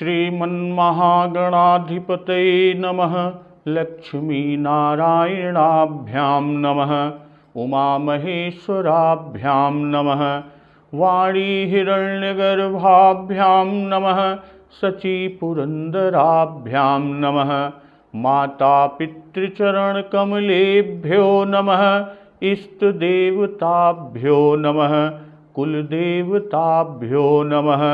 श्रीमन्महागणाधिपतये नमः। लक्ष्मीनारायणाभ्यां नमः। उमामहेश्वराभ्यां नमः। वाणीहिरण्यगर्भाभ्यां नमः। शचीपुरन्दराभ्यां नमः। मातापितृचरणकमलेभ्यो नमः। इष्टदेवताभ्यो नमः। कुलदेवताभ्यो नमः।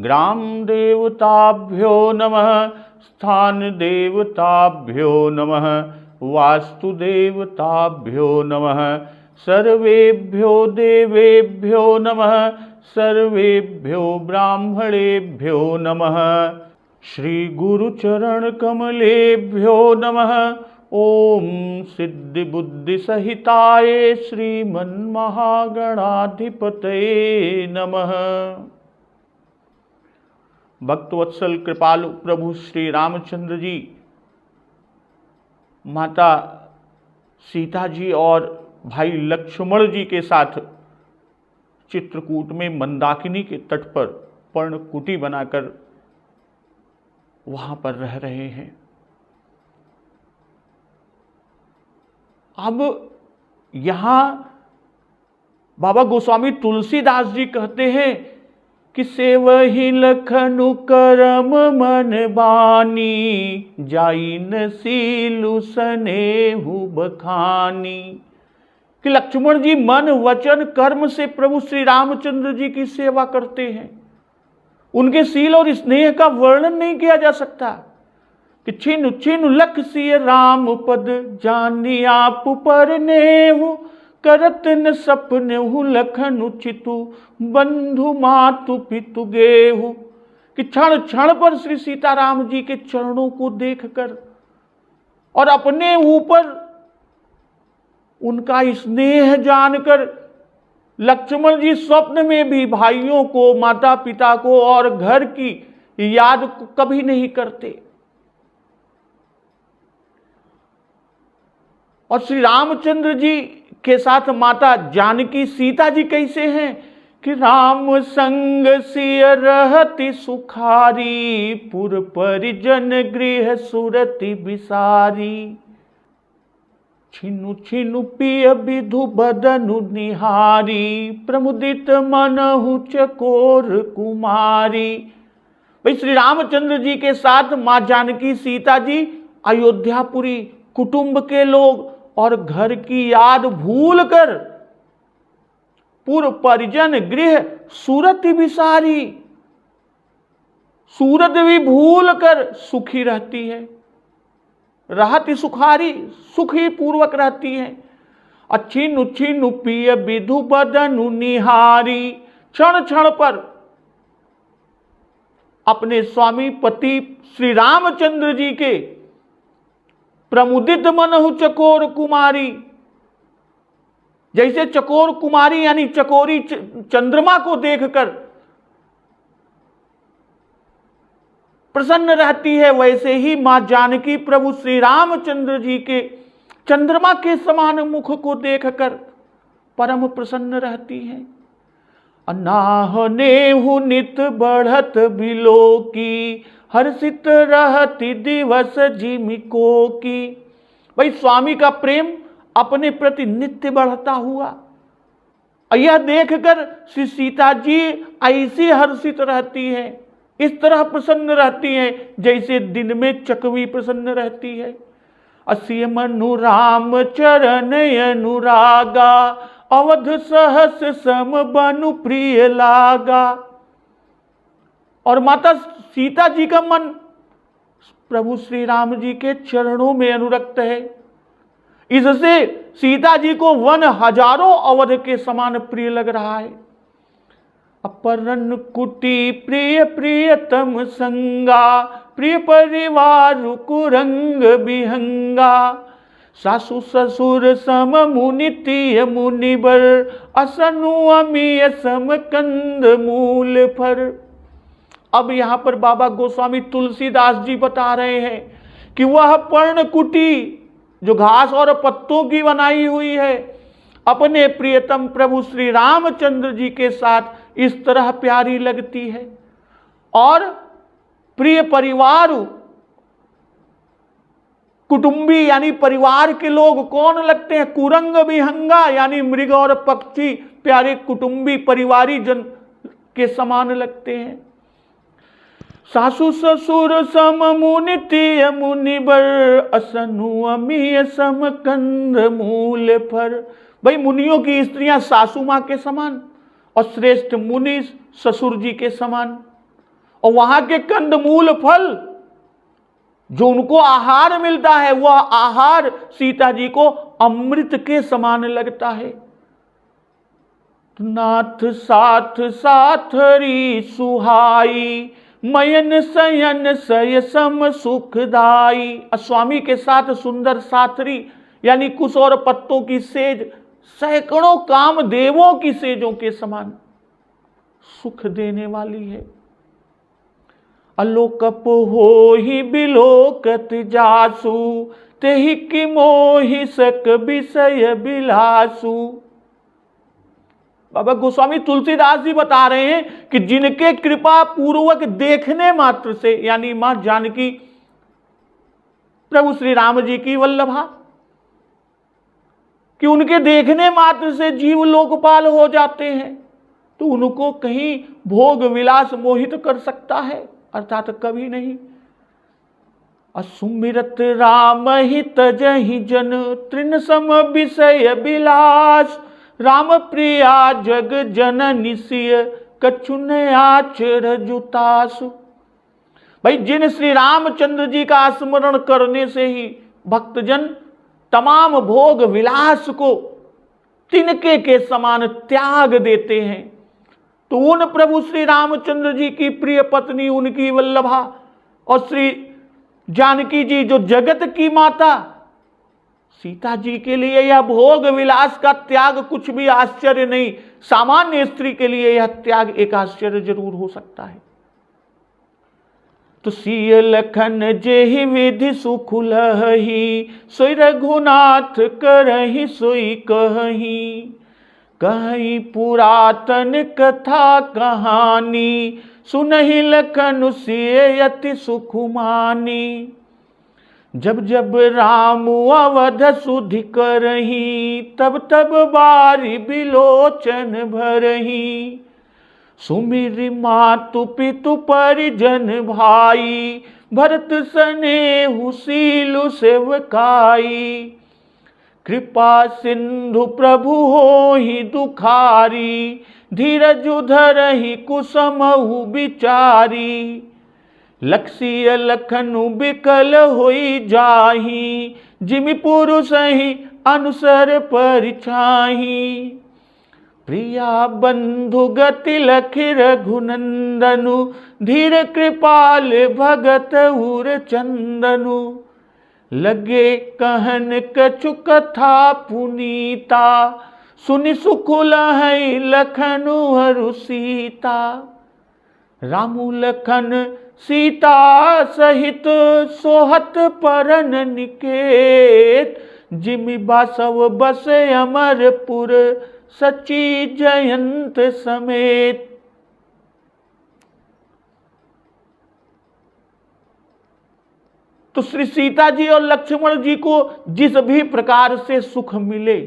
ग्रामदेवताभ्यो नमः। स्थानदेवताभ्यो नमः। वास्तुदेवताभ्यो नमः। सर्वेभ्यो देवेभ्यो नमः। सर्वेभ्यो ब्राह्मणेभ्यो नमः। श्री गुरुचरणकमलेभ्यो नमः। ओम सिद्धिबुद्धिसहिताय श्रीमन्महागणाधिपतये नमः। भक्तवत्सल कृपालु प्रभु श्री रामचंद्र जी माता सीता जी और भाई लक्ष्मण जी के साथ चित्रकूट में मंदाकिनी के तट पर पर्णकुटी बनाकर वहां पर रह रहे हैं। अब यहां बाबा गोस्वामी तुलसीदास जी कहते हैं कि सेवहि लखनु करम मन बानी, जाइन सीलु सनेहु बखानी। कि लक्ष्मण जी मन वचन कर्म से प्रभु श्री रामचंद्र जी की सेवा करते हैं। उनके सील और स्नेह का वर्णन नहीं किया जा सकता कि छिनु छिनु लख सिय राम पद, जानी आप पर नेहु, करत न सपनेहु लखनु चितु, बंधु मातु पितु गेहु। कि क्षण क्षण पर श्री सीताराम जी के चरणों को देखकर और अपने ऊपर उनका स्नेह जानकर लक्ष्मण जी स्वप्न में भी भाइयों को, माता पिता को और घर की याद कभी नहीं करते। और श्री रामचंद्र जी के साथ माता जानकी सीता जी कैसे हैं कि राम संग सिय रहति सुखारी, पुर परिजन गृह सुरति बिसारी। छिनु छिनु पिय विधु बदनु निहारी, प्रमुदित मनहु चकोर कुमारी। भाई श्री रामचंद्र जी के साथ मां जानकी सीता जी अयोध्यापुरी कुटुंब के लोग और घर की याद भूलकर पुर परिजन गृह सूरत बिसारी, सूरत भी भूलकर सुखी रहती है। रहती सुखारी, सुखी पूर्वक रहती है। अच्छी छिनु पिय विधु बदनु निहारी। क्षण क्षण पर अपने स्वामी पति श्री रामचंद्र जी के प्रमुदित मनहु चकोर कुमारी। जैसे चकोर कुमारी यानी चकोरी चंद्रमा को देखकर प्रसन्न रहती है, वैसे ही मां जानकी प्रभु श्री रामचंद्र जी के चंद्रमा के समान मुख को देखकर परम प्रसन्न रहती है। अनाह नेहु नित बढ़त बिलो की, हर्षित रहती दिवस जिमिको की। भाई स्वामी का प्रेम अपने प्रति नित्य बढ़ता हुआ, यह देखकर श्री सीता जी ऐसी हर्षित रहती है, इस तरह प्रसन्न रहती है जैसे दिन में चकवी प्रसन्न रहती है। असिय मनु राम चरण अनुरागा, अवध सहस सम बनु प्रिय लागा। और माता सीता जी का मन प्रभु श्री राम जी के चरणों में अनुरक्त है। इससे सीता जी को वन हजारों अवध के समान प्रिय लग रहा है। अपरन कुटी प्रिय प्रियतम संगा, प्रिय परिवार कुरंग बिहंगा। सासु ससुर सम मुनितीय मुनिबर, असनु अमीय सम कंद मूल फर। अब यहां पर बाबा गोस्वामी तुलसीदास जी बता रहे हैं कि वह पर्णकुटी जो घास और पत्तों की बनाई हुई है, अपने प्रियतम प्रभु श्री रामचंद्र जी के साथ इस तरह प्यारी लगती है। और प्रिय परिवार कुटुंबी यानी परिवार के लोग कौन लगते हैं? कुरंग विहंगा यानी मृग और पक्षी प्यारे कुटुंबी परिवारी जन के समान लगते हैं। सासु ससुर सम मुनि तिय मुनिबर, असनु अमीय सम कंद मूल फर। भाई मुनियों की स्त्रियां सासू मां के समान और श्रेष्ठ मुनि ससुर जी के समान, और वहां के कंदमूल फल जो उनको आहार मिलता है वह आहार सीता जी को अमृत के समान लगता है। नाथ साथ साथरी सुहाई, मयन सयन सय सम सुखदाई। स्वामी के साथ सुंदर साथरी यानी कुश और पत्तों की सेज सैकड़ों कामदेवों की सेजों के समान सुख देने वाली है। अलोकप हो ही बिलोकत जासु, तेहि की मोहि सक विषय बिलासु। बाबा गोस्वामी तुलसीदास जी बता रहे हैं कि जिनके कृपा पूर्वक देखने मात्र से यानी मां जानकी प्रभु श्री राम जी की वल्लभा, कि उनके देखने मात्र से जीव लोकपाल हो जाते हैं, तो उनको कहीं भोग विलास मोहित कर सकता है? अर्थात कभी नहीं। असुमिरत राम ही तजहि जन, तृण सम विषय बिलास। राम प्रिया जग जननी सिय, कछु न आचर जुतासु। भाई जिन श्री रामचंद्र जी का स्मरण करने से ही भक्तजन तमाम भोग विलास को तिनके के समान त्याग देते हैं, तो उन प्रभु श्री रामचंद्र जी की प्रिय पत्नी उनकी वल्लभा और श्री जानकी जी जो जगत की माता सीता जी के लिए यह भोग विलास का त्याग कुछ भी आश्चर्य नहीं। सामान्य स्त्री के लिए यह त्याग एक आश्चर्य जरूर हो सकता है। तो सिय लखन जेहि विधि सुख लहि, सोई रघुनाथ करहि सोई कहहि। कहीं पुरातन कथा कहानी, सुनहि लखन सिय अति सुख मानी। जब जब राम अवध सुधि करही, तब तब बारी बिलोचन भरही। सुमिरि मातु पितु परिजन भाई, भरत सनेहु सीलु सेवकाई। कृपा सिंधु प्रभु होहि दुखारी, धीरज धरहि कुसमहु बिचारी। लक्ष्य लखनु बिकल होई जाही, जिमि पुरुष ही अनुसर परिछाही। प्रिया बंधु गति लखि रघुनंदनु, धीर कृपाल भगत उर चंदनु। लगे कहन कछु कथा पुनीता, सुनि सुख लहै लखनु हरु सीता। रामु लखन सीता सहित सोहत परन निकेत, जिमि बासव बस अमरपुर सची जयंत समेत। तो श्री सीता जी और लक्ष्मण जी को जिस भी प्रकार से सुख मिले,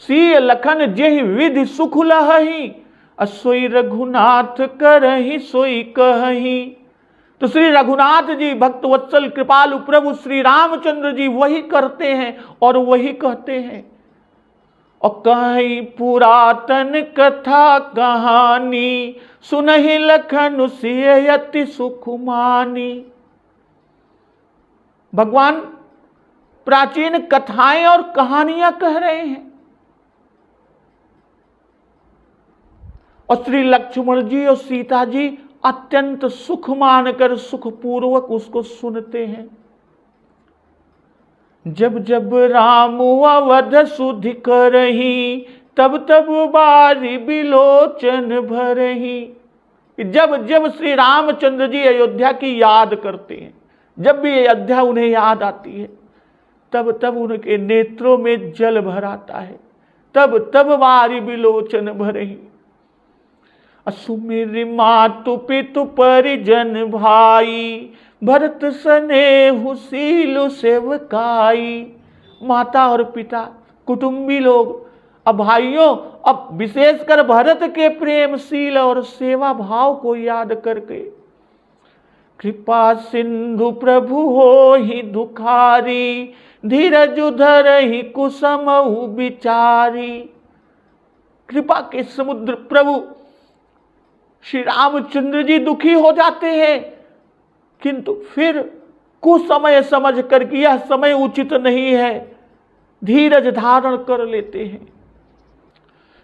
सिय लखन जेहि विधि सुख लहहि, सोई रघुनाथ करहि सोई कहहि। तो श्री रघुनाथ जी भक्त वत्सल कृपालु प्रभु श्री रामचंद्र जी वही करते हैं और वही कहते हैं। और कहीं पुरातन कथा कहानी, सुनहि लखन सिय अति सुख मानी। भगवान प्राचीन कथाएं और कहानियां कह रहे हैं और श्री लक्ष्मण जी और सीता जी अत्यंत सुख मानकर सुखपूर्वक उसको सुनते हैं। जब जब राम अवध सुधि करही, तब तब बारी बिलोचन भरही। जब जब श्री रामचंद्र जी अयोध्या की याद करते हैं, जब भी अयोध्या उन्हें याद आती है, तब तब उनके नेत्रों में जल भर आता है, तब तब बारी बिलोचन भरही। सुमिर मातु पितु परिजन भाई, भरत स्नेहु शील सेवकाई। माता और पिता, कुटुंबी लोग, अब भाइयों, अब विशेषकर भरत के प्रेमशील और सेवा भाव को याद करके, कृपा सिंधु प्रभु हो ही दुखारी, धीरज धर ही कुसमहु विचारी। कृपा के समुद्र प्रभु श्री रामचंद्र जी दुखी हो जाते हैं, किंतु फिर कुछ समय समझ कर कि यह समय उचित नहीं है, धीरज धारण कर लेते हैं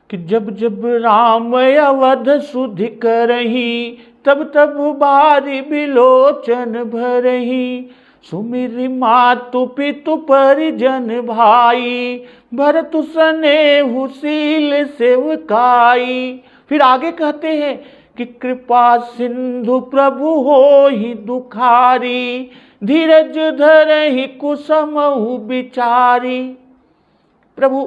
कि जब जब राम अवध सुधि करही, तब तब बारी बिलोचन भरही। सुमिरि मातु पितु परिजन भाई, भरत स्नेहु शील सेवकाई। फिर आगे कहते हैं कि कृपा सिंधु प्रभु हो ही दुखारी, धीरज धरहि कुसमहु विचारी। प्रभु,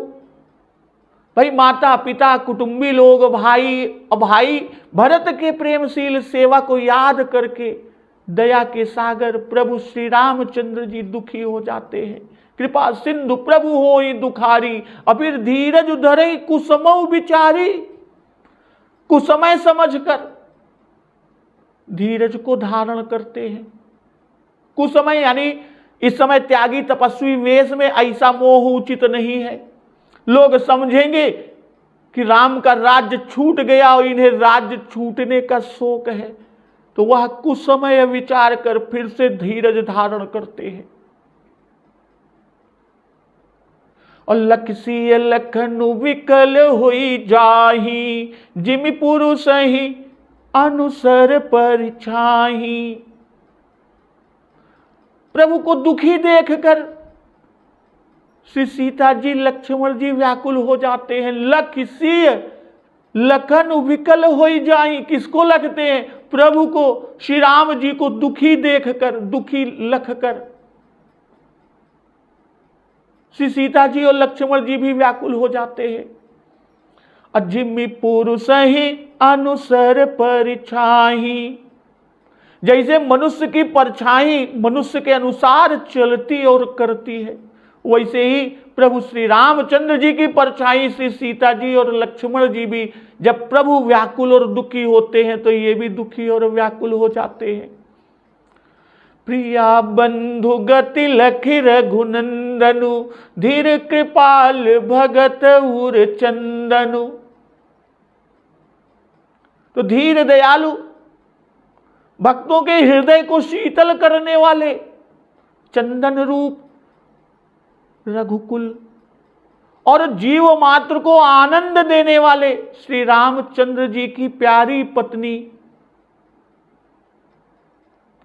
भाई माता पिता कुटुंबी लोग, भाई भरत के प्रेमशील सेवा को याद करके दया के सागर प्रभु श्री रामचंद्र जी दुखी हो जाते हैं। कृपा सिंधु प्रभु हो ही दुखारी, और फिर धीरज धरहि कुसमहु विचारी। कुसमय समझकर धीरज को धारण करते हैं। कुसमय यानी इस समय त्यागी तपस्वी वेश में ऐसा मोह उचित नहीं है। लोग समझेंगे कि राम का राज्य छूट गया और इन्हें राज्य छूटने का शोक है, तो वह कुसमय विचार कर फिर से धीरज धारण करते हैं। और लखसी लखनु विकल हुई जाही, जिमि पुरुष ही अनुसर परिछाही। प्रभु को दुखी देखकर श्री सीता जी लक्ष्मण जी व्याकुल हो जाते हैं। लखसी लखन विकल हो जाई, किसको लगते हैं? प्रभु को, श्री राम जी को दुखी देखकर, दुखी लखकर श्री सीता जी और लक्ष्मण जी भी व्याकुल हो जाते हैं। अजिमि पुरुष ही अनुसर परिछाही, जैसे मनुष्य की परछाई मनुष्य के अनुसार चलती और करती है, वैसे ही प्रभु श्री रामचंद्र जी की परछाई श्री सीता जी और लक्ष्मण जी भी जब प्रभु व्याकुल और दुखी होते हैं तो ये भी दुखी और व्याकुल हो जाते हैं। प्रिया बंधु गति लखि रघुनंदनु, धीर कृपाल भगत उर चंदनु। तो धीर दयालु, भक्तों के हृदय को शीतल करने वाले, चंदन रूप रघुकुल और जीव मात्र को आनंद देने वाले श्री रामचंद्र जी की प्यारी पत्नी,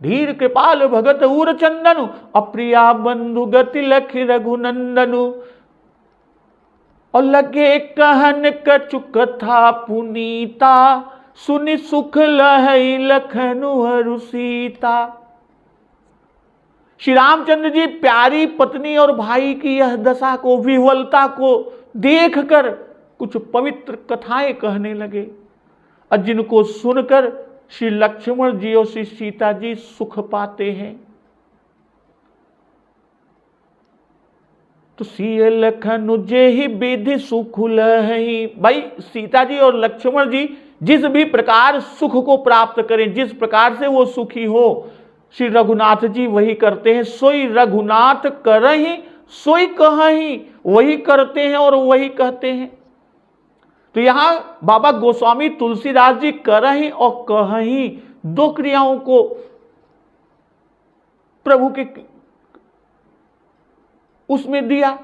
धीर कृपाल भगत उर चंदनु, अप्रिया बंधु गति लखि रघुनंदनु। और लगे कहन कछु कथा पुनीता, सुनि सुख लहई लखनु हरु सीता। श्री रामचंद्र जी प्यारी पत्नी और भाई की यह दशा को, विह्वलता को देखकर कुछ पवित्र कथाएं कहने लगे, और जिनको सुनकर श्री लक्ष्मण जी और श्री सीता जी सुख पाते हैं। तो सिय लखनु जेहि विधि सुख लहई। भाई सीता जी और लक्ष्मण जी जिस भी प्रकार सुख को प्राप्त करें, जिस प्रकार से वो सुखी हो, श्री रघुनाथ जी वही करते हैं। सोई रघुनाथ करहि सोई कहहि, वही करते हैं और वही कहते हैं। तो यहां बाबा गोस्वामी तुलसीदास जी करहि और कहहि दो क्रियाओं को प्रभु के उसमें दिया।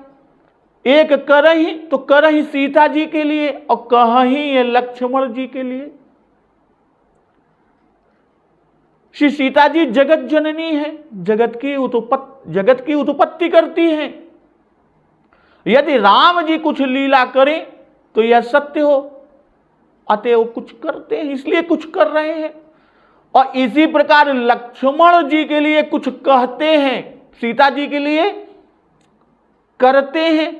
एक करहि तो करहि सीता जी के लिए, और कहहि ये लक्ष्मण जी के लिए। श्री सीता जी जगत जननी है, जगत की उत्पत्ति करती हैं। यदि राम जी कुछ लीला करें तो यह सत्य हो, अतएव कुछ करते हैं, इसलिए कुछ कर रहे हैं। और इसी प्रकार लक्ष्मण जी के लिए कुछ कहते हैं, सीता जी के लिए करते हैं,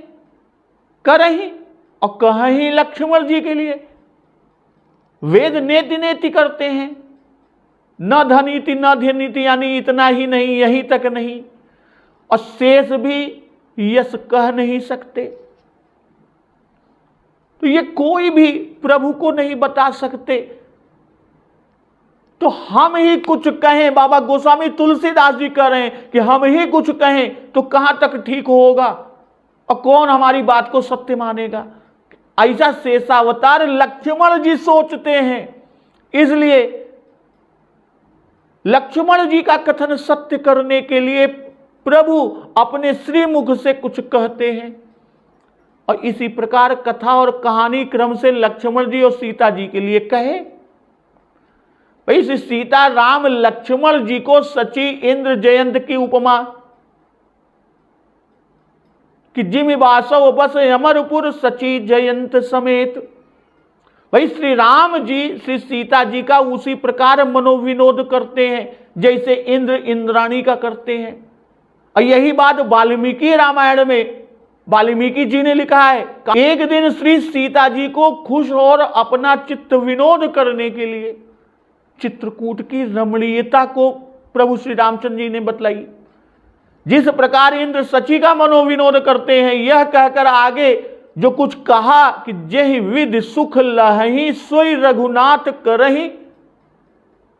करहि और कहहि लक्ष्मण जी के लिए। वेद नेति नेति करते हैं, न धनीति न धनीति, यानी इतना ही नहीं, यहीं तक नहीं, और शेष भी यस कह नहीं सकते। तो ये कोई भी प्रभु को नहीं बता सकते, तो हम ही कुछ कहें, बाबा गोस्वामी तुलसीदास जी कह रहे हैं कि हम ही कुछ कहें तो कहां तक ठीक होगा और कौन हमारी बात को सत्य मानेगा। ऐसा शेषावतार लक्ष्मण जी सोचते हैं, इसलिए लक्ष्मण जी का कथन सत्य करने के लिए प्रभु अपने श्रीमुख से कुछ कहते हैं। और इसी प्रकार कथा और कहानी क्रम से लक्ष्मण जी और सीता जी के लिए कहे। भाई सीता राम लक्ष्मण जी को सची इंद्र जयंत की उपमा कि जिम वासव बस अमरपुर सची जयंत समेत। भाई श्री राम जी श्री सीता जी का उसी प्रकार मनोविनोद करते हैं जैसे इंद्र इंद्राणी का करते हैं। और यही बात वाल्मीकि रामायण में वाल्मीकि जी ने लिखा है, एक दिन श्री सीता जी को खुश और अपना चित्त विनोद करने के लिए चित्रकूट की रमणीयता को प्रभु श्री रामचंद्र जी ने बतलाई। जिस प्रकार इंद्र सची का मनोविनोद करते हैं, यह कहकर आगे जो कुछ कहा कि जहि विधि सुख लहहि सोई रघुनाथ करहि,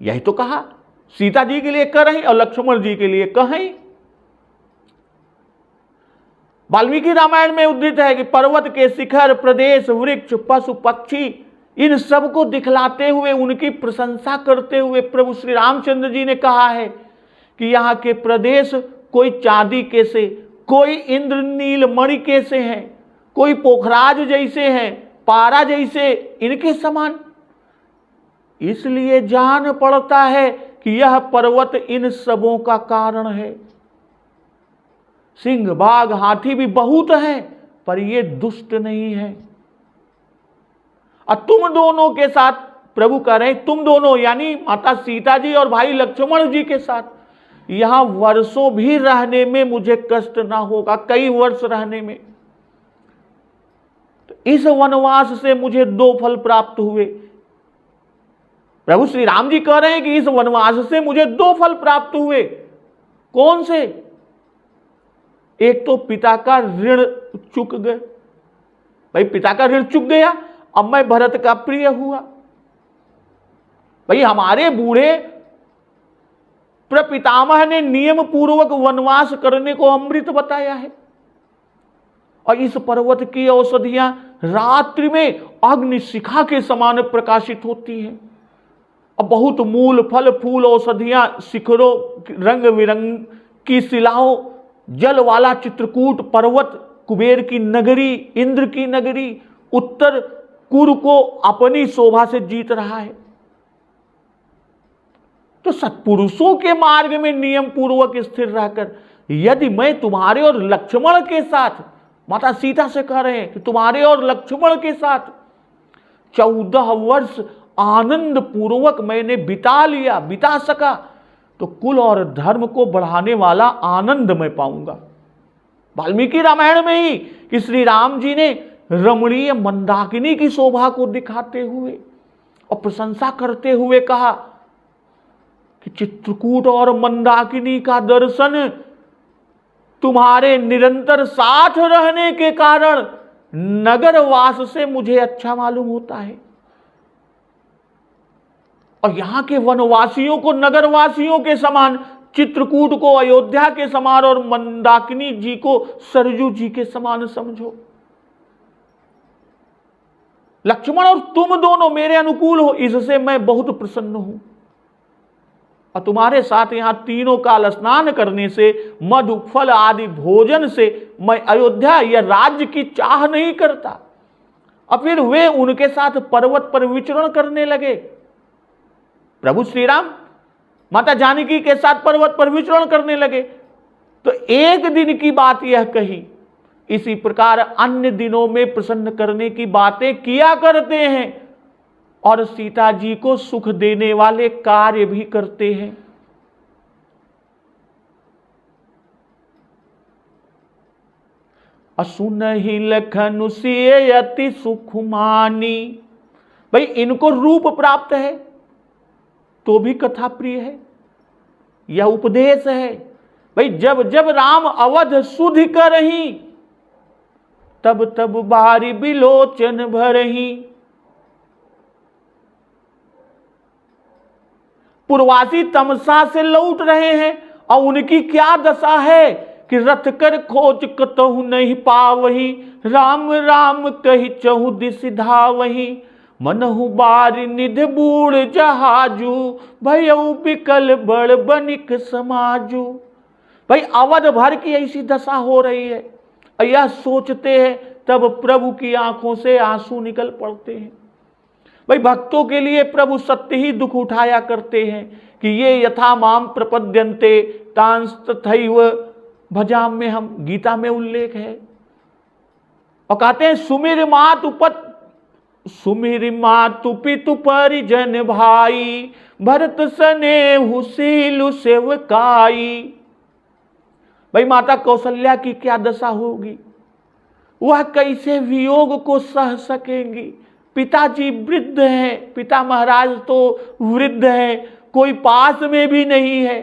यही तो कहा, सीता जी के लिए करहि और लक्ष्मण जी के लिए कहीं। वाल्मीकि रामायण में उद्धृत है कि पर्वत के शिखर, प्रदेश, वृक्ष, पशु, पक्षी, इन सब को दिखलाते हुए उनकी प्रशंसा करते हुए प्रभु श्री रामचंद्र जी ने कहा है कि यहाँ के प्रदेश कोई चांदी के से, कोई इंद्रनील मणि के से हैं, कोई पोखराज जैसे हैं, पारा जैसे इनके समान। इसलिए जान पड़ता है कि यह पर्वत इन सबों का कारण है। सिंह, बाघ, हाथी भी बहुत हैं, पर ये दुष्ट नहीं है। और तुम दोनों के साथ प्रभु कह रहे हैं, तुम दोनों यानी माता सीता जी और भाई लक्ष्मण जी के साथ यहां वर्षों भी रहने में मुझे कष्ट ना होगा, कई वर्ष रहने में। तो इस वनवास से मुझे 2 फल प्राप्त हुए। प्रभु श्री राम जी कह रहे हैं कि इस वनवास से मुझे 2 फल प्राप्त हुए। कौन से? एक तो पिता का ऋण चुक गए, भाई पिता का ऋण चुक गया, अब मैं भरत का प्रिय हुआ। भाई हमारे बूढ़े प्रपितामह ने नियम पूर्वक वनवास करने को अमृत बताया है। और इस पर्वत की औषधियां रात्रि में अग्नि शिखा के समान प्रकाशित होती हैं। और बहुत मूल, फल, फूल, औषधियां, शिखरों, रंग बिरंग की शिलाओं, जल वाला चित्रकूट पर्वत, कुबेर की नगरी, इंद्र की नगरी, उत्तर कुरु को अपनी शोभा से जीत रहा है। तो सत्पुरुषों के मार्ग में नियम पूर्वक स्थिर रहकर यदि मैं तुम्हारे और लक्ष्मण के साथ, माता सीता से कह रहे हैं कि तुम्हारे और लक्ष्मण के साथ 14 वर्ष आनंद पूर्वक मैंने बिता सका, तो कुल और धर्म को बढ़ाने वाला आनंद मैं पाऊंगा। वाल्मीकि रामायण में ही कि श्री राम जी ने रमणीय मंदाकिनी की शोभा को दिखाते हुए और प्रशंसा करते हुए कहा कि चित्रकूट और मंदाकिनी का दर्शन तुम्हारे निरंतर साथ रहने के कारण नगरवास से मुझे अच्छा मालूम होता है। और यहां के वनवासियों को नगरवासियों के समान, चित्रकूट को अयोध्या के समान और मंदाकिनी जी को सरजू जी के समान समझो। लक्ष्मण और तुम दोनों मेरे अनुकूल हो, इससे मैं बहुत प्रसन्न हूं। और तुम्हारे साथ यहां तीनों काल स्नान करने से, मधु फल आदि भोजन से मैं अयोध्या या राज्य की चाह नहीं करता। और फिर वे उनके साथ पर्वत पर विचरण करने लगे। प्रभु श्री राम माता जानकी के साथ पर्वत पर विचरण करने लगे। तो एक दिन की बात यह कही, इसी प्रकार अन्य दिनों में प्रसन्न करने की बातें किया करते हैं और सीता जी को सुख देने वाले कार्य भी करते हैं। असुनहि लखन सिय अति सुख मानी, भाई इनको रूप प्राप्त है तो भी कथा प्रिय है, यह उपदेश है। भाई जब जब राम अवध सुधि करही, तब तब बारी बिलोचन भरही। पूर्वासी तमसा से लौट रहे हैं और उनकी क्या दशा है कि रथ कर खोज कतहु नहीं पावही, राम राम कही चहु दिस धावही। मनहु बारी निध बूढ़ जहाजू, भयउ बिकल बड़ बनिक समाजू। भाई अवध भर की ऐसी दशा हो रही है, यह सोचते हैं तब प्रभु की आंखों से आंसू निकल पड़ते हैं। भाई भक्तों के लिए प्रभु सत्य ही दुख उठाया करते हैं कि ये यथा माम प्रपद्यन्ते तांस तथैव भजाम में हम गीता में उल्लेख है। और कहते हैं सुमिर मातु पितु परिजन भाई, भरत स्नेहु शीलु सेवकाई। भाई माता कौशल्या की क्या दशा होगी, वह कैसे वियोग को सह सकेंगी। पिताजी वृद्ध हैं, पिता महाराज तो वृद्ध हैं, कोई पास में भी नहीं है,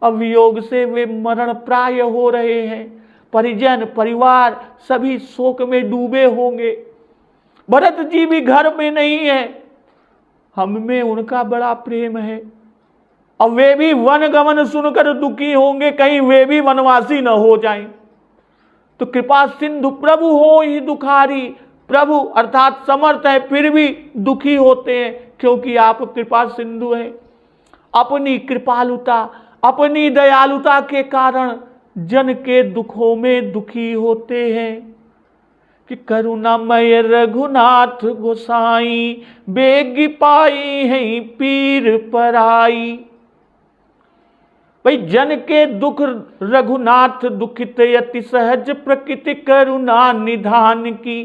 अब वियोग से वे मरण प्राय हो रहे हैं। परिजन परिवार सभी शोक में डूबे होंगे। भरत जी भी घर में नहीं है, हम में उनका बड़ा प्रेम है, अब वे भी वन गमन सुनकर दुखी होंगे, कहीं वे भी वनवासी न हो जाएं। तो कृपा सिंधु प्रभु हो ही दुखारी। प्रभु अर्थात समर्थ है फिर भी दुखी होते हैं, क्योंकि आप कृपा सिंधु हैं। अपनी कृपालुता अपनी दयालुता के कारण जन के दुखों में दुखी होते हैं। कि करुणामय रघुनाथ गोसाई, बेग पाई है पीर पराई। भाई जन के दुख रघुनाथ दुखित, यति सहज प्रकृति करुणा निधान की।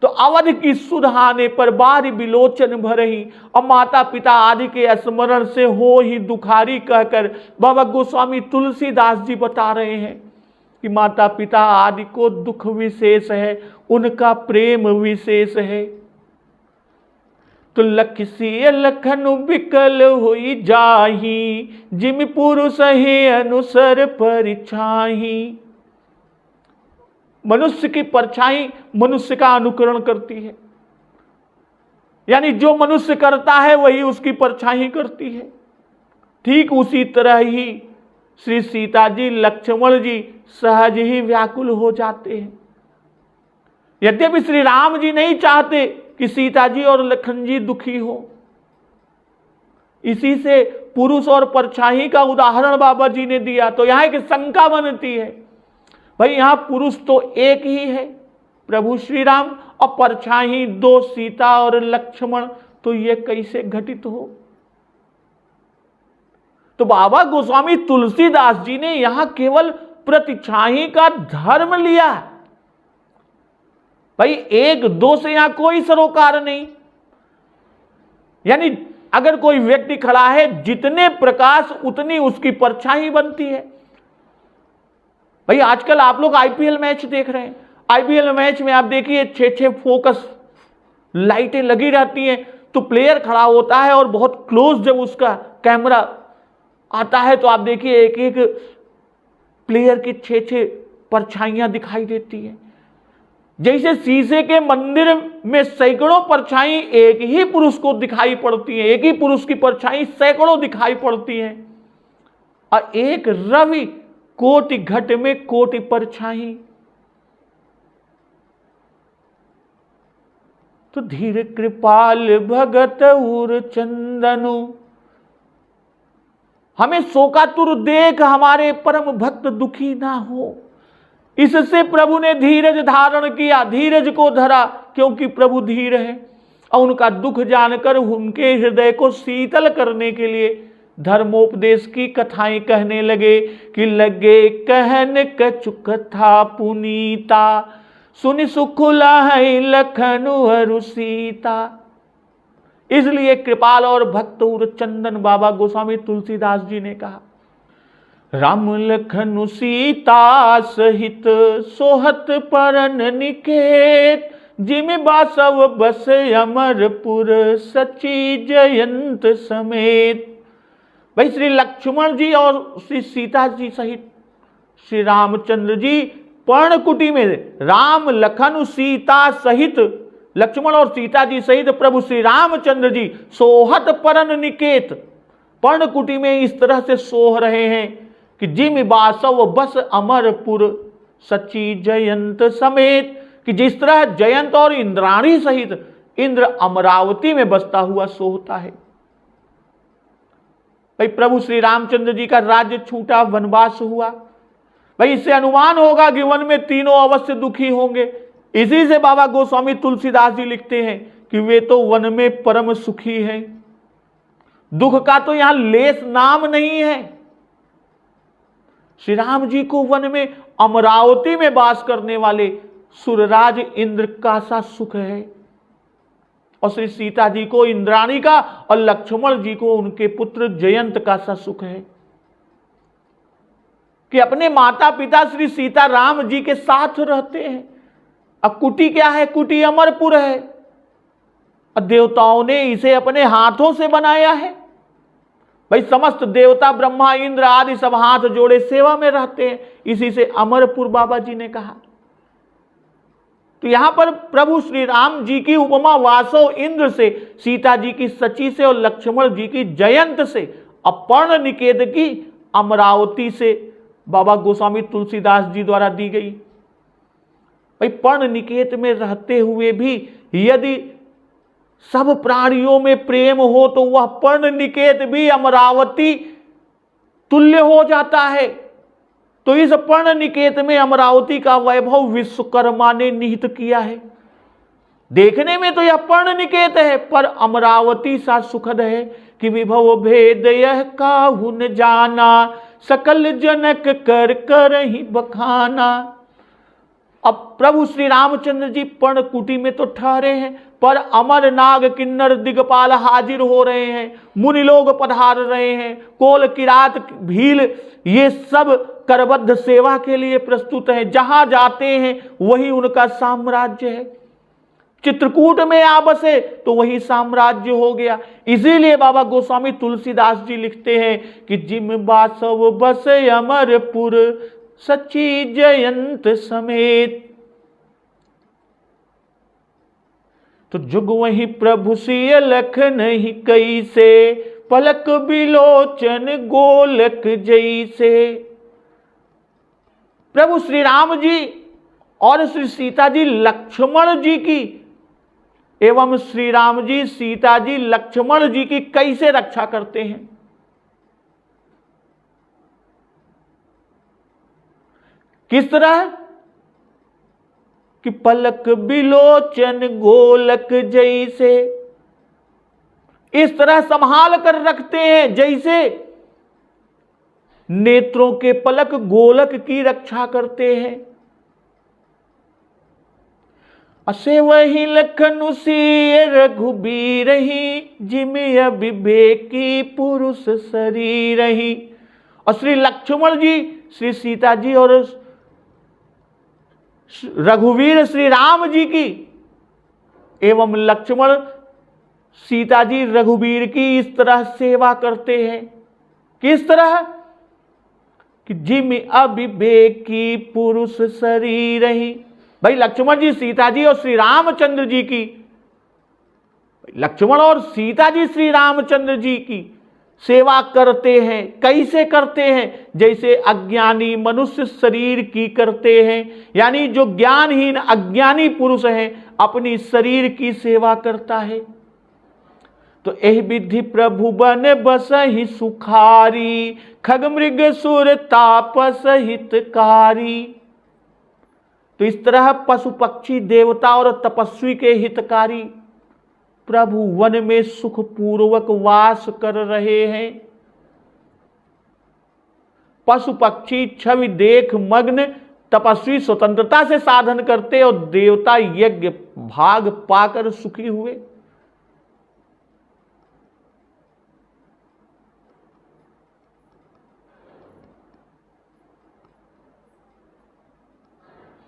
तो अवध की सुधाने पर बारी बिलोचन भरही, और माता पिता आदि के स्मरण से हो ही दुखारी कहकर बाबा गोस्वामी तुलसीदास जी बता रहे हैं कि माता पिता आदि को दुख विशेष है, उनका प्रेम विशेष है। तो लखसी लखनु बिकल हुई जाही, जिम पुरुष ही अनुसर परिछाही। मनुष्य की परछाई मनुष्य का अनुकरण करती है, यानी जो मनुष्य करता है वही उसकी परछाई करती है। ठीक उसी तरह ही श्री सीता जी लक्ष्मण जी सहज ही व्याकुल हो जाते हैं। यद्यपि श्री राम जी नहीं चाहते कि सीता जी और लखन जी दुखी हो। इसी से पुरुष और परछाई का उदाहरण बाबा जी ने दिया। तो यहां एक शंका बनती है, भाई यहां पुरुष तो एक ही है प्रभु श्री राम, और परछाई दो सीता और लक्ष्मण, तो ये कैसे घटित हो। तो बाबा गोस्वामी तुलसीदास जी ने यहां केवल प्रतिछाई का धर्म लिया। भाई एक दो से यहां कोई सरोकार नहीं, यानी अगर कोई व्यक्ति खड़ा है, जितने प्रकाश उतनी उसकी परछाई बनती है। भाई आजकल आप लोग आईपीएल मैच देख रहे हैं, आईपीएल मैच में आप देखिए 6-6 फोकस लाइटें लगी रहती हैं, तो प्लेयर खड़ा होता है और बहुत क्लोज जब उसका कैमरा आता है तो आप देखिए एक एक प्लेयर की 6-6 परछाइयां दिखाई देती हैं। जैसे शीशे के मंदिर में सैकड़ों परछाई एक ही पुरुष को दिखाई पड़ती हैं, एक ही पुरुष की परछाई सैकड़ों दिखाई पड़ती हैं, और एक रवि कोटि घट में कोटि परछाई। तो धीर कृपाल भगत उर चंदनु, हमें शोकातुर देख हमारे परम भक्त दुखी ना हो, इससे प्रभु ने धीरज धारण किया, धीरज को धरा, क्योंकि प्रभु धीर है। और उनका दुख जानकर उनके हृदय को शीतल करने के लिए धर्मोपदेश की कथाएं कहने लगे कि लगे कहन कछु कथा पुनीता, सुनि सुखुला है लखनु अरु सीता। इसलिए कृपाल और भक्त उर चंदन बाबा गोस्वामी तुलसीदास जी ने कहा, राम लखनु सीता सहित सोहत परन निकेत, जिम बासव बस अमरपुर सची जयंत समेत। भाई श्री लक्ष्मण जी और श्री सीता जी सहित श्री रामचंद्र जी पर्णकुटी में, राम लखन सीता सहित, लक्ष्मण और सीता जी सहित प्रभु श्री रामचंद्र जी सोहत परन निकेत, पर्णकुटी में इस तरह से सोह रहे हैं कि जिम बासव बस अमरपुर सची जयंत समेत, कि जिस तरह जयंत और इंद्राणी सहित इंद्र अमरावती में बसता हुआ सोहता है। भाई प्रभु श्री रामचंद्र जी का राज्य छूटा, वनवास हुआ। भाई इससे अनुमान होगा कि वन में तीनों अवश्य दुखी होंगे। इसी से बाबा गोस्वामी तुलसीदास जी लिखते हैं कि वे तो वन में परम सुखी हैं, दुख का तो यहां लेस नाम नहीं है। श्री राम जी को वन में अमरावती में वास करने वाले सुरराज इंद्र का सा सुख है, और श्री सीता जी को इंद्राणी का और लक्ष्मण जी को उनके पुत्र जयंत का सा सुख है कि अपने माता पिता श्री सीता राम जी के साथ रहते हैं। अब कुटी क्या है? कुटी अमरपुर है, और देवताओं ने इसे अपने हाथों से बनाया है। भाई समस्त देवता ब्रह्मा इंद्र आदि सब हाथ जोड़े सेवा में रहते हैं, इसी से अमरपुर बाबा जी ने कहा। तो यहां पर प्रभु श्री राम जी की उपमा वासव इंद्र से, सीता जी की सची से और लक्ष्मण जी की जयंत से, अपर्ण निकेत की अमरावती से बाबा गोस्वामी तुलसीदास जी द्वारा दी गई। भाई पर्ण निकेत में रहते हुए भी यदि सब प्राणियों में प्रेम हो तो वह पर्ण निकेत भी अमरावती तुल्य हो जाता है। तो इस पर्ण निकेत में अमरावती का वैभव विश्वकर्मा ने निहित किया है। देखने में तो यह पर्ण निकेत है, पर अमरावती सा सुखद है कि विभव भेद यह काहू न जाना, सकल जनक कर कर ही बखाना। अब प्रभु श्री रामचंद्र जी पर्णकुटी में तो ठहरे हैं, पर अमर नाग किन्नर दिगपाल हाजिर हो रहे हैं, मुनि लोग पधार रहे हैं, कोल किरात भील ये सब करबद्ध सेवा के लिए प्रस्तुत हैं। जहां जाते हैं वही उनका साम्राज्य है। चित्रकूट में आ बसे तो वही साम्राज्य हो गया। इसीलिए बाबा गोस्वामी तुलसीदास जी लिखते हैं कि जिम बासव बस अमरपुर सची जयंत समेत। तो जुग वही प्रभु सिय लख नहीं कैसे, पलक बिलोचन गोलक जैसे। प्रभु श्री राम जी और श्री सीता जी लक्ष्मण जी की एवं श्री राम जी सीता जी लक्ष्मण जी की कैसे रक्षा करते हैं? किस तरह कि पलक बिलोचन गोलक जैसे, इस तरह संभाल कर रखते हैं जैसे नेत्रों के पलक गोलक की रक्षा करते हैं। असे वही लखनु सिय रघुबीर ही, जिम अविवेकी पुरुष शरीर ही। और श्री लक्ष्मण जी श्री सीता जी और रघुवीर श्री राम जी की एवं लक्ष्मण सीता जी रघुवीर की इस तरह सेवा करते हैं। किस तरह कि जिम अविवेकी पुरुष शरीर ही। भाई लक्ष्मण जी सीता जी और श्री रामचंद्र जी की, लक्ष्मण और सीता जी श्री रामचंद्र जी की सेवा करते हैं। कैसे करते हैं? जैसे अज्ञानी मनुष्य शरीर की करते हैं, यानी जो ज्ञानहीन अज्ञानी पुरुष है अपनी शरीर की सेवा करता है। तो एहि विधि प्रभु बन बसहि सुखारी, खग मृग सुर तापस हितकारी। तो इस तरह पशु पक्षी देवता और तपस्वी के हितकारी प्रभु वन में सुखपूर्वक वास कर रहे हैं। पशु पक्षी छवि देख मग्न, तपस्वी स्वतंत्रता से साधन करते और देवता यज्ञ भाग पाकर सुखी हुए।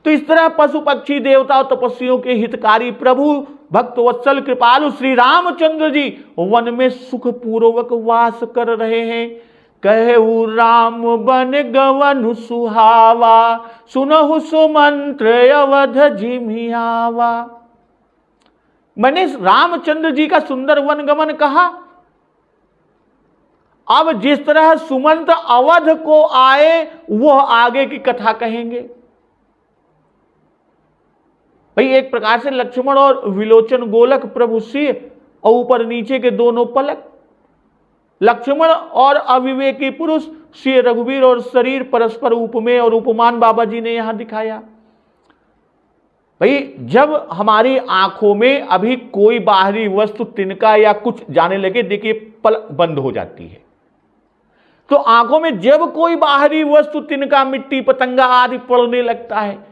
तो इस तरह पशु पक्षी देवता और तपस्वियों के हितकारी प्रभु भक्तवत्सल कृपालु श्री रामचंद्र जी वन में सुख पूर्वक वास कर रहे हैं। कहु राम बन गवन सुहावा, सुनहु सुमंत्र अवध जिमियावा। मैंने रामचंद्र जी का सुंदर वन गमन कहा, अब जिस तरह सुमंत अवध को आए वह आगे की कथा कहेंगे। भाई एक प्रकार से लक्ष्मण और विलोचन गोलक प्रभु सिंह और ऊपर नीचे के दोनों पलक, लक्ष्मण और अविवेकी पुरुष श्री रघुवीर और शरीर परस्पर उपमेय और उपमान बाबा जी ने यहां दिखाया। भाई जब हमारी आंखों में अभी कोई बाहरी वस्तु तिनका या कुछ जाने लगे, देखिए पलक बंद हो जाती है, तो आंखों में जब कोई बाहरी वस्तु तिनका मिट्टी पतंगा आदि पड़ने लगता है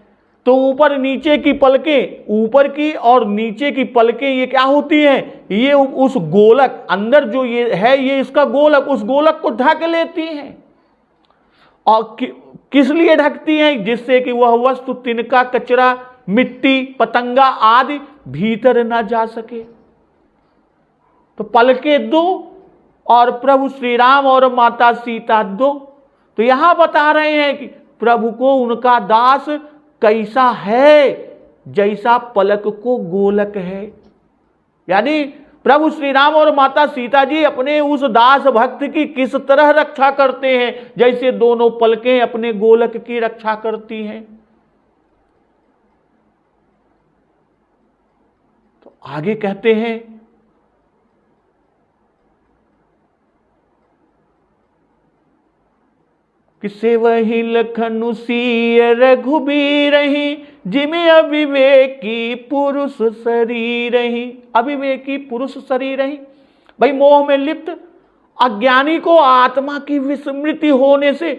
तो ऊपर नीचे की पलकें, ऊपर की और नीचे की पलकें ये क्या होती हैं, ये उस गोलक अंदर जो ये है ये इसका गोलक, उस गोलक को ढक लेती हैं। और किस लिए ढकती हैं, जिससे कि वह वस्तु तिनका कचरा मिट्टी पतंगा आदि भीतर ना जा सके। तो पलकें दो और प्रभु श्री राम और माता सीता दो। तो यहां बता रहे हैं कि प्रभु को उनका दास कैसा है, जैसा पलक को गोलक है। यानी प्रभु श्री राम और माता सीता जी अपने उस दास भक्त की किस तरह रक्षा करते हैं, जैसे दोनों पलकें अपने गोलक की रक्षा करती हैं। तो आगे कहते हैं कि से वही लखनु सिय रघुबीरहि, जिमे अविवेकी पुरुष शरीरहि। अविवेकी पुरुष शरीरहि, भाई मोह में लिप्त अज्ञानी को आत्मा की विस्मृति होने से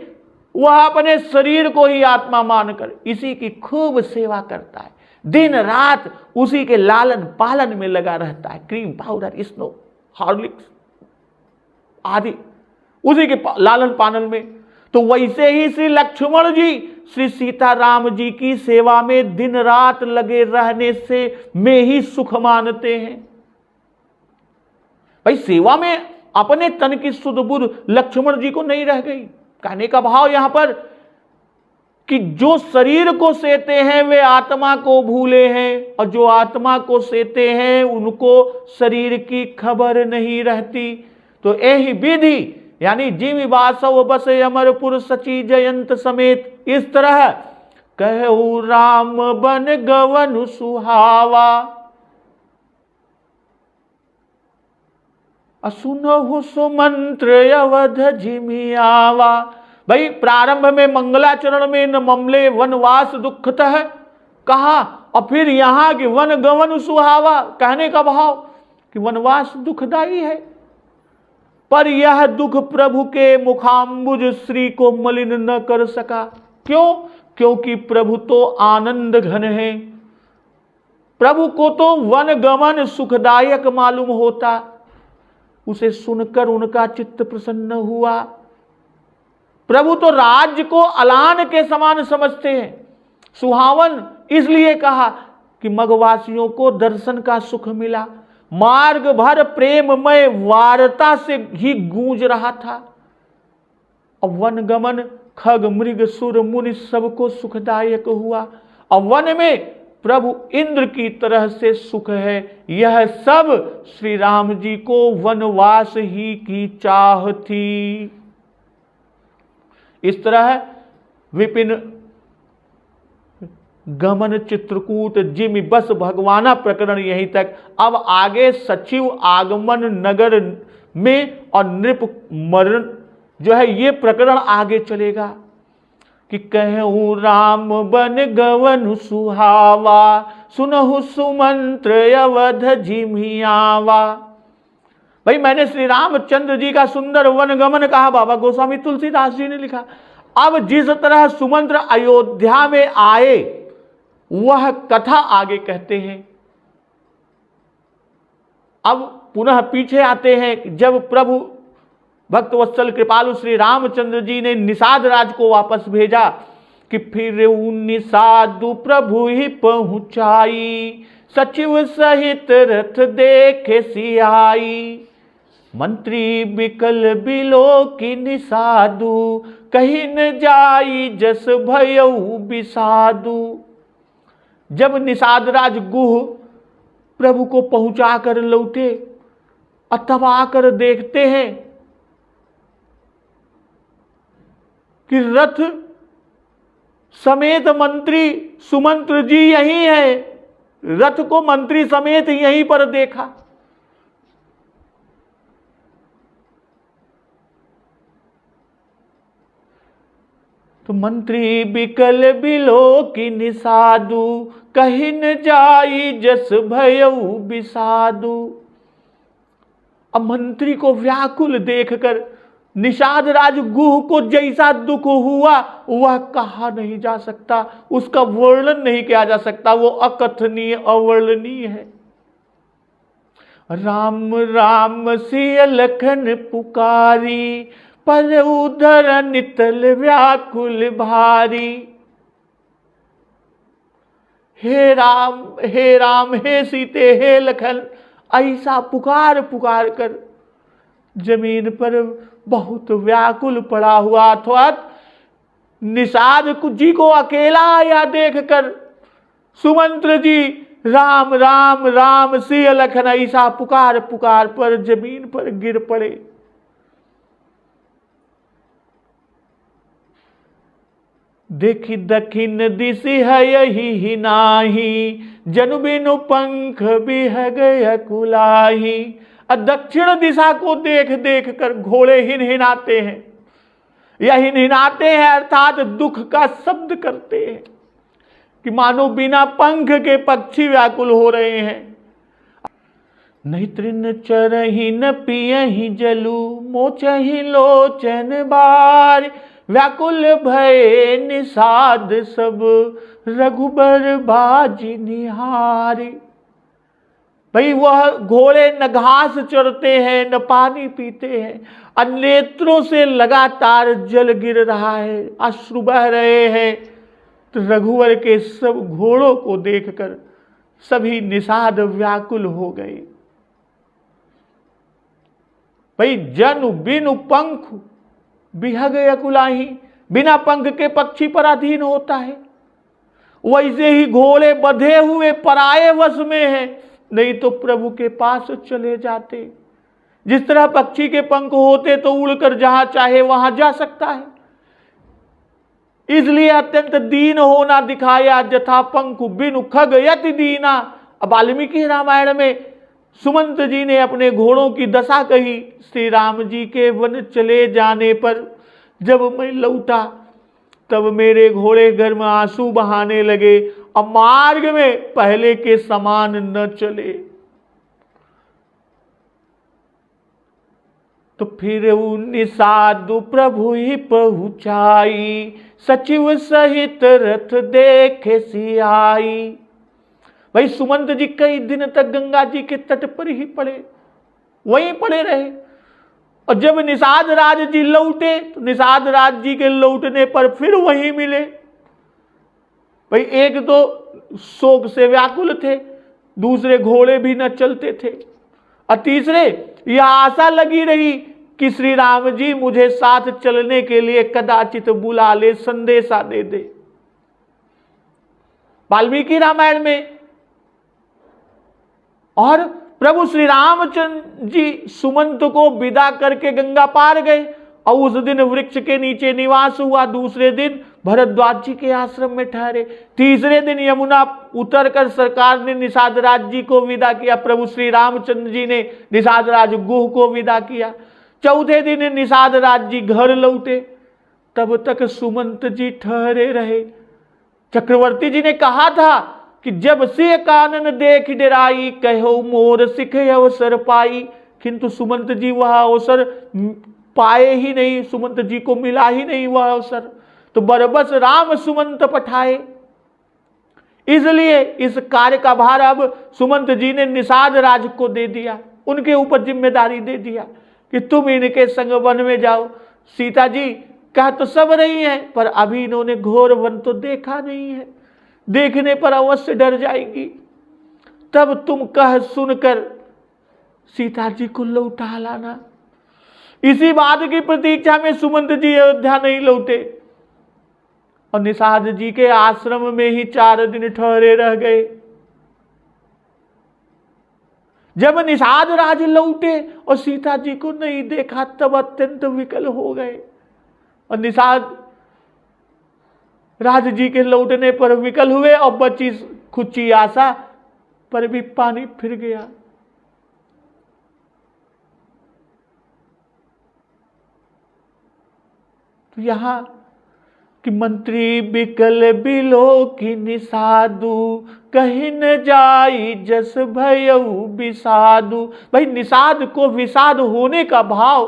वह अपने शरीर को ही आत्मा मानकर इसी की खूब सेवा करता है, दिन रात उसी के लालन पालन में लगा रहता है। क्रीम पाउडर स्नो हॉर्लिक्स आदि उसी के लालन पालन में। तो वैसे ही श्री लक्ष्मण जी श्री सीताराम जी की सेवा में दिन रात लगे रहने से में ही सुख मानते हैं। भाई सेवा में अपने तन की सुध बुध लक्ष्मण जी को नहीं रह गई। कहने का भाव यहां पर कि जो शरीर को सेते हैं वे आत्मा को भूले हैं, और जो आत्मा को सेते हैं उनको शरीर की खबर नहीं रहती। तो यही विधि यानी जिमि वासव बस अमरपुर सची जयंत समेत, इस तरह कहु राम बन गवन सुहावा, असुनहु सुमंत्र अवध जिमियावा। भाई प्रारंभ में मंगलाचरण में न ममले वनवास दुखतः कहा, और फिर यहां कि वन गवन सुहावा। कहने का भाव कि वनवास दुखदाई है, पर यह दुख प्रभु के मुखाम्बुज श्री को मलिन न कर सका। क्यों? क्योंकि प्रभु तो आनंद घन है। प्रभु को तो वन गमन सुखदायक मालूम होता, उसे सुनकर उनका चित्त प्रसन्न हुआ। प्रभु तो राज्य को अलान के समान समझते हैं। सुहावन इसलिए कहा कि मगवासियों को दर्शन का सुख मिला। मार्ग भर प्रेममय वार्ता से ही गूंज रहा था। और वन गमन खग मृग सुर मुनि सबको सुखदायक हुआ। और वन में प्रभु इंद्र की तरह से सुख है। यह सब श्री राम जी को वनवास ही की चाह थी। इस तरह विपिन गमन चित्रकूट जिमि बस भगवाना प्रकरण यहीं तक। अब आगे सचिव आगमन नगर में और नृप मरण जो है ये प्रकरण आगे चलेगा कि कहूँ राम बन गवन सुहावा, सुनहु सुमंत्र अवध जिमियावा। भाई मैंने श्री रामचंद्र जी का सुंदर वन गमन कहा, बाबा गोस्वामी तुलसीदास जी ने लिखा। अब जिस तरह सुमंत्र अयोध्या में आए वह कथा आगे कहते हैं। अब पुनः पीछे आते हैं। जब प्रभु भक्तवत्सल कृपालु श्री रामचंद्र जी ने निषाद राज को वापस भेजा कि फिर निषादु प्रभु ही पहुँचाई, सचिव सहित रथ देखे सियाई। मंत्री बिकल बिलो की निषादु, कहीं न जाई जस भयऊ बिसादु। जब निषाद राज गुह प्रभु को पहुंचा कर लौटे, तब आकर देखते हैं कि रथ समेत मंत्री सुमंत्र जी यहीं है। रथ को मंत्री समेत यहीं पर देखा। तो मंत्री बिकल बिलो की निषादु, कहीं न जाई जस भयऊ बिसादु। अब मंत्री को व्याकुल देखकर निषाद राज गुह को जैसा दुख हुआ वह कहा नहीं जा सकता, उसका वर्णन नहीं किया जा सकता, वो अकथनीय अवर्णनीय है। राम राम सिय लखन पुकारी, पर उधर नितल व्याकुल भारी। हे राम हे राम, हे सीते हे लखन, ऐसा पुकार पुकार कर जमीन पर बहुत व्याकुल पड़ा हुआ अथवा निषाद जी को अकेला आया देखकर सुमंत्र जी राम राम राम सिय लखन ऐसा पुकार पुकार पर जमीन पर गिर पड़े। देखी दक्षिण दिशि है यही नाही, जनु बिनु पंख बिह गय कुलाही। दक्षिण दिशा को देख देख कर घोड़े हिनहिनाते हैं, या हिनहिनाते हैं अर्थात दुख का शब्द करते हैं कि मानो बिना पंख के पक्षी व्याकुल हो रहे हैं। नहीं तृण चरही न पियही जलू, मोचही लोचन बार। व्याकुल भय निषाद सब, रघुबर बाजी निहारी। भाई वह घोड़े न घास चरते हैं न पानी पीते हैं, नेत्रों से लगातार जल गिर रहा है, अश्रु बह रहे हैं। तो रघुवर के सब घोड़ों को देखकर सभी निषाद व्याकुल हो गए। भाई जनु बिनु पंख बिहग यकुलाही, बिना पंख के पक्षी पराधीन होता है, वैसे ही घोड़े बंधे हुए पराये वश में हैं, नहीं तो प्रभु के पास चले जाते। जिस तरह पक्षी के पंख होते तो उड़कर जहां चाहे वहां जा सकता है, इसलिए अत्यंत दीन होना दिखाया। जथा पंखु बिनु खग यति दीना। अब वाल्मीकि रामायण में सुमंत जी ने अपने घोड़ों की दशा कही। श्री राम जी के वन चले जाने पर जब मैं लौटा तब मेरे घोड़े घर में आंसू बहाने लगे, अब मार्ग में पहले के समान न चले। तो फिर निषादु प्रभु ही पहुँचाई, सचिव सहित रथ देखे सियाई। भाई सुमंत जी कई दिन तक गंगा जी के तट पर ही पड़े, वहीं पड़े रहे। और जब निषाद राज जी लौटे तो निषाद राज जी के लौटने पर फिर वहीं मिले। भाई एक तो शोक से व्याकुल थे, दूसरे घोड़े भी न चलते थे, और तीसरे यह आशा लगी रही कि श्री राम जी मुझे साथ चलने के लिए कदाचित बुला ले, संदेशा दे दे। वाल्मीकि रामायण में और प्रभु श्री रामचंद्र जी सुमंत को विदा करके गंगा पार गए और उस दिन वृक्ष के नीचे निवास हुआ। दूसरे दिन भरद्वाज जी के आश्रम में ठहरे। तीसरे दिन यमुना उतरकर सरकार ने निषाद राज जी को विदा किया। प्रभु श्री रामचंद्र जी ने निषाद राज गुह को विदा किया। चौथे दिन निषाद राज जी घर लौटे, तब तक सुमंत जी ठहरे रहे। चक्रवर्ती जी ने कहा था कि जब सिंह कानन देख डराई, कहो मोर सिख अवसर पाई। किंतु सुमंत जी वह अवसर पाए ही नहीं, सुमंत जी को मिला ही नहीं वह अवसर। तो बरबस राम सुमंत पठाए। इसलिए इस कार्य का भार अब सुमंत जी ने निषाद राज को दे दिया, उनके ऊपर जिम्मेदारी दे दिया कि तुम इनके संग वन में जाओ। सीता जी कह तो सब रही है, पर अभी इन्होंने घोर वन तो देखा नहीं है, देखने पर अवश्य डर जाएगी। तब तुम कह सुनकर सीता जी को लौटा लाना। इसी बात की प्रतीक्षा में सुमंत जी अयोध्या नहीं लौटे और निषाद जी के आश्रम में ही 4 दिन ठहरे रह गए। जब निषाद राज लौटे और सीता जी को नहीं देखा, तब अत्यंत विकल हो गए और निषाद राज जी के लौटने पर विकल हुए और बची खुची आशा पर भी पानी फिर गया। तो यहां कि मंत्री बिकल बिलो की निषादु, कहीं न जाई जस भयऊ विषादु। भाई निषाद को विषाद होने का भाव,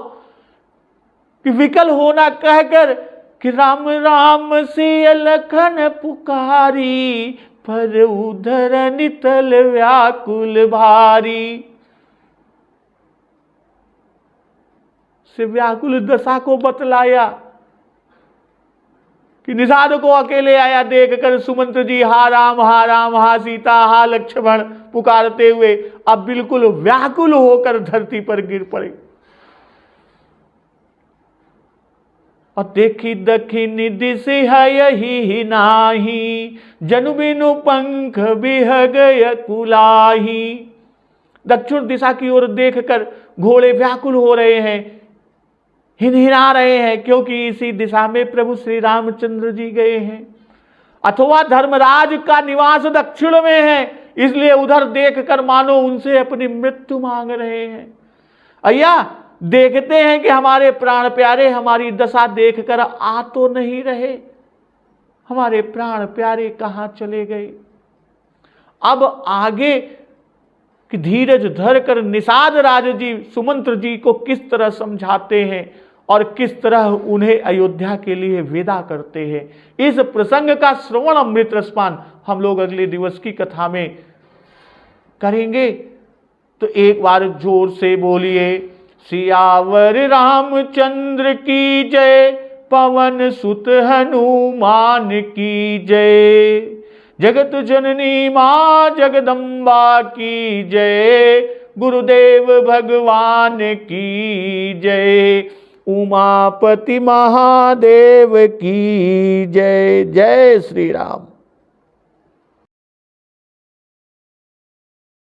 कि विकल होना कहकर कि राम राम से लखन पुकारी, पर उधर नितल व्याकुल भारी। से व्याकुल दशा को बतलाया कि निषाद को अकेले आया देखकर सुमंत जी हा राम हा सीता हा लक्ष्मण पुकारते हुए अब बिल्कुल व्याकुल होकर धरती पर गिर पड़े। और देखी दखिनी दिश है यही नाही, जनु बिनु पंख बिहग कुलाही। दक्षिण दिशा की ओर देखकर घोड़े व्याकुल हो रहे हैं, हिनहिना रहे हैं, क्योंकि इसी दिशा में प्रभु श्री रामचंद्र जी गए हैं। अथवा धर्मराज का निवास दक्षिण में है, इसलिए उधर देखकर मानो उनसे अपनी मृत्यु मांग रहे हैं। अय्या देखते हैं कि हमारे प्राण प्यारे हमारी दशा देखकर आ तो नहीं रहे, हमारे प्राण प्यारे कहां चले गए। अब आगे कि धीरज धरकर निषाद राज जी सुमंत्र जी को किस तरह समझाते हैं और किस तरह उन्हें अयोध्या के लिए विदा करते हैं, इस प्रसंग का श्रवण अमृत रसपान हम लोग अगले दिवस की कथा में करेंगे। तो एक बार जोर से बोलिए सियावर रामचंद्र की जय, पवन सुत हनुमान की जय। जगत जननी मां जगदम्बा की जय, गुरुदेव भगवान की जय। उमापति महादेव की जय। जय श्री राम।